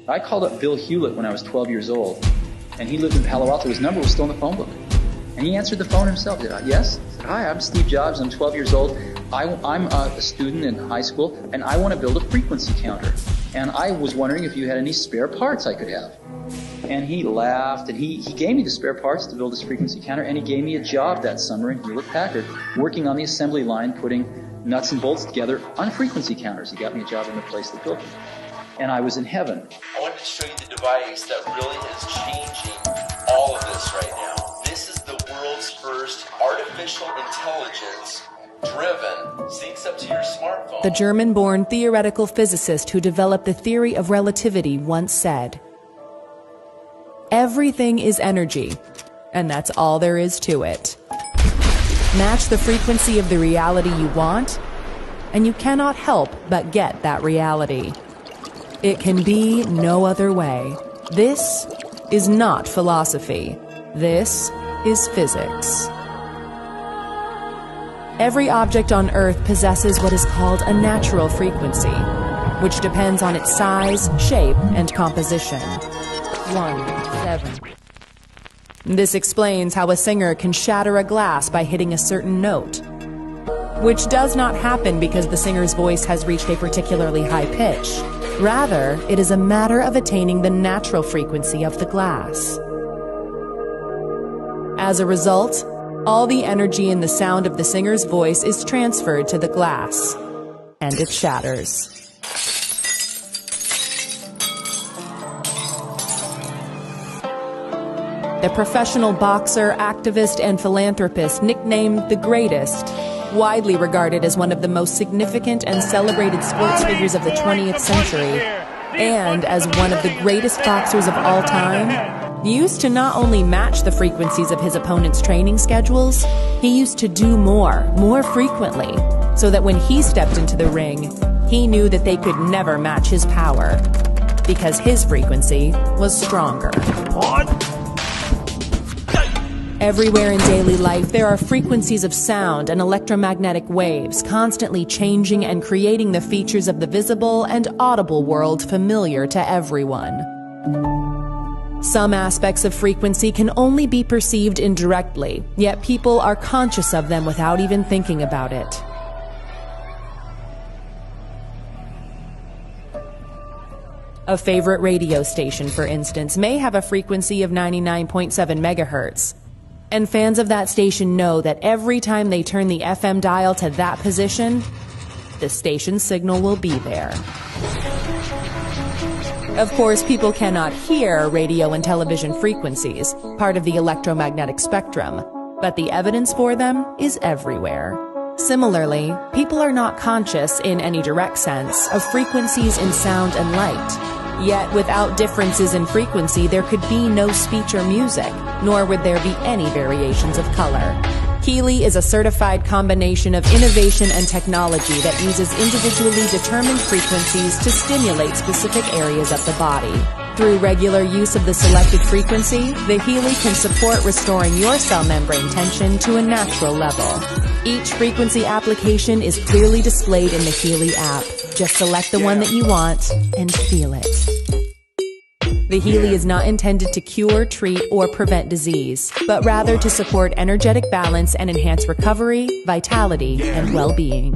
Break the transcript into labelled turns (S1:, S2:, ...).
S1: I called up Bill Hewlett when I was 12 years old, and he lived in Palo Alto. His number was still in the phone book. And he answered the phone himself. He said, yes? I said, hi, I'm Steve Jobs. I'm 12 years old. I'm a student in high school, and I want to build a frequency counter. And I was wondering if you had any spare parts I could have. And he laughed, and he gave me the spare parts to build this frequency counter, and he gave me a job that summer in Hewlett-Packard, working on the assembly line, putting nuts and bolts together on frequency counters. He got me a job in the place that built them. And I was in heaven.
S2: I wanted to show you the device that really is changing all of this right now. This is the world's first artificial intelligence driven, syncs up to your smartphone.
S3: The German-born theoretical physicist who developed the theory of relativity once said, "Everything is energy, and that's all there is to it. Match the frequency of the reality you want, and you cannot help but get that reality. It can be no other way. This is not philosophy. This is physics." Every object on Earth possesses what is called a natural frequency, which depends on its size, shape, and composition. 1-7. This explains how a singer can shatter a glass by hitting a certain note, which does not happen because the singer's voice has reached a particularly high pitch. Rather, it is a matter of attaining the natural frequency of the glass. As a result, all the energy in the sound of the singer's voice is transferred to the glass, and it shatters. The professional boxer, activist, and philanthropist nicknamed the Greatest, widely regarded as one of the most significant and celebrated sports figures of the 20th century, and as one of the greatest boxers of all time, used to not only match the frequencies of his opponent's training schedules, he used to do more frequently, so that when he stepped into the ring, he knew that they could never match his power, because his frequency was stronger. Everywhere in daily life, there are frequencies of sound and electromagnetic waves constantly changing and creating the features of the visible and audible world familiar to everyone. Some aspects of frequency can only be perceived indirectly, yet people are conscious of them without even thinking about it. A favorite radio station, for instance, may have a frequency of 99.7 megahertz. And fans of that station know that every time they turn the FM dial to that position, the station's signal will be there. Of course, people cannot hear radio and television frequencies, part of the electromagnetic spectrum, but the evidence for them is everywhere. Similarly, people are not conscious, in any direct sense, of frequencies in sound and light. Yet, without differences in frequency, there could be no speech or music, nor would there be any variations of color. Healy is a certified combination of innovation and technology that uses individually determined frequencies to stimulate specific areas of the body. Through regular use of the selected frequency, the Healy can support restoring your cell membrane tension to a natural level. Each frequency application is clearly displayed in the Healy app. Just select the one that you want and feel it. The Healy is not intended to cure, treat, or prevent disease, but rather to support energetic balance and enhance recovery, vitality, and well-being.